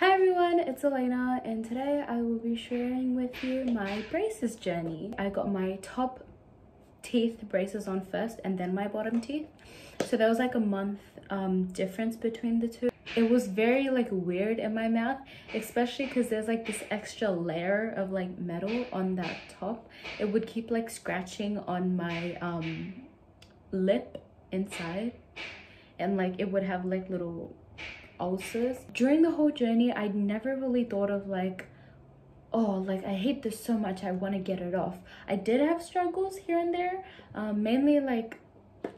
Hi everyone, it's Elena and today I will be sharing with you my braces journey. I got my top teeth braces on first and then my bottom teeth. So there was like a month difference between the two. It was very like weird in my mouth, especially because there's like this extra layer of like metal on that top. It would keep like scratching on my lip inside, and like it would have like little ulcers. During the whole journey, I never really thought of like, oh, like I hate this so much, I want to get it off. I did have struggles here and there, mainly like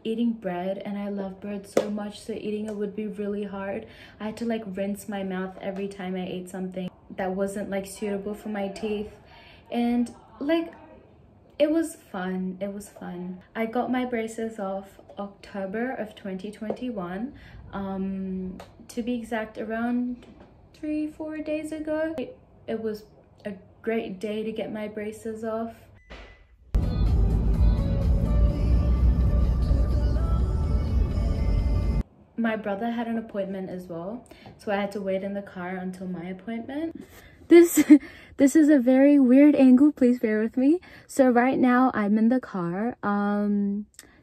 eating bread, and I love bread so much, so eating it would be really hard. I had to like rinse my mouth every time I ate something that wasn't like suitable for my teeth, and like it was fun. I got my braces off October of 2021, to be exact around 3-4 days ago. It was a great day to get my braces off. My brother had an appointment as well, so I had to wait in the car until my appointment. This is a very weird angle, please bear with me. So right now I'm in the car.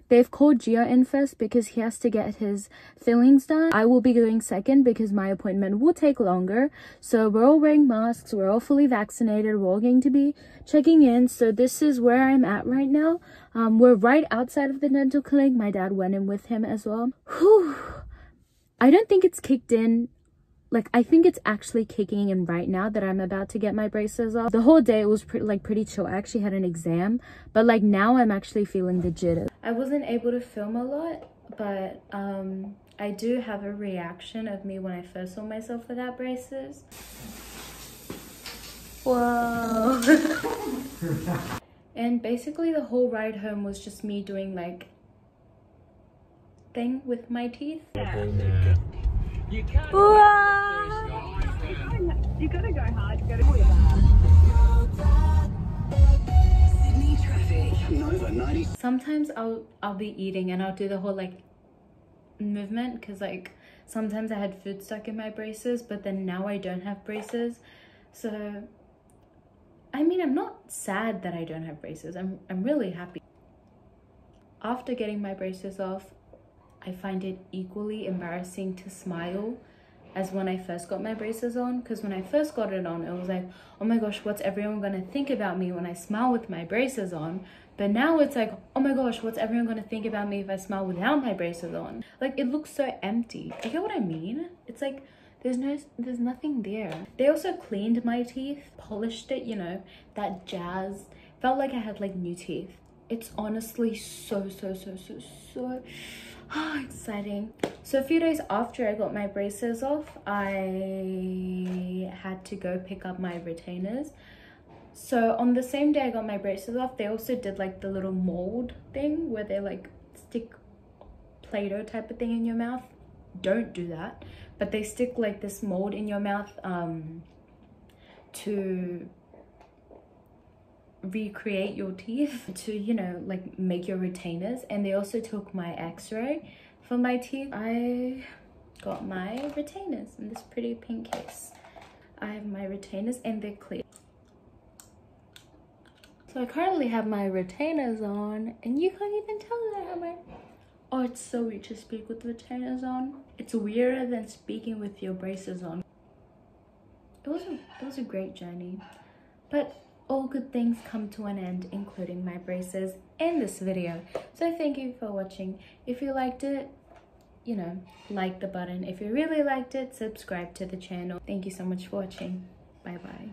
They've called Gio in first because he has to get his fillings done. I will be going second because my appointment will take longer. So we're all wearing masks, we're all fully vaccinated, we're all going to be checking in. So this is where I'm at right now. We're right outside of the dental clinic. My dad went in with him as well. Whew. I don't think it's kicked in. Like, I think it's actually kicking in right now that I'm about to get my braces off. The whole day it was pretty chill. I actually had an exam, but like now I'm actually feeling the jitters. I wasn't able to film a lot, but I do have a reaction of me when I first saw myself without braces. Whoa. And basically the whole ride home was just me doing like thing with my teeth. You can't. You gotta go hard. You gotta Sydney traffic. Nova 90. Sometimes I'll be eating and I'll do the whole like movement, because like sometimes I had food stuck in my braces, but then now I don't have braces. So I mean, I'm not sad that I don't have braces. I'm really happy. After getting my braces off, I find it equally embarrassing to smile as when I first got my braces on, because when I first got it on, it was like, oh my gosh, what's everyone gonna think about me when I smile with my braces on? But now it's like, oh my gosh, what's everyone gonna think about me if I smile without my braces on? Like, it looks so empty. You get what I mean? It's like there's nothing there. They also cleaned my teeth, polished it, you know, that jazz. Felt like I had like new teeth. It's honestly so exciting. So a few days after I got my braces off, I had to go pick up my retainers. So on the same day I got my braces off, they also did like the little mold thing where they like stick Play-Doh type of thing in your mouth. Don't do that, but they stick like this mold in your mouth to recreate your teeth, to, you know, like make your retainers. And they also took my x-ray for my teeth. I got my retainers in this pretty pink case. I have my retainers and they're clear. So I currently have my retainers on, and you can't even tell that I have my... Oh, it's so weird to speak with retainers on. It's weirder than speaking with your braces on. It was a great journey, but all good things come to an end, including my braces and this video. So thank you for watching. If you liked it, you know, like the button. If you really liked it, subscribe to the channel. Thank you so much for watching. Bye bye.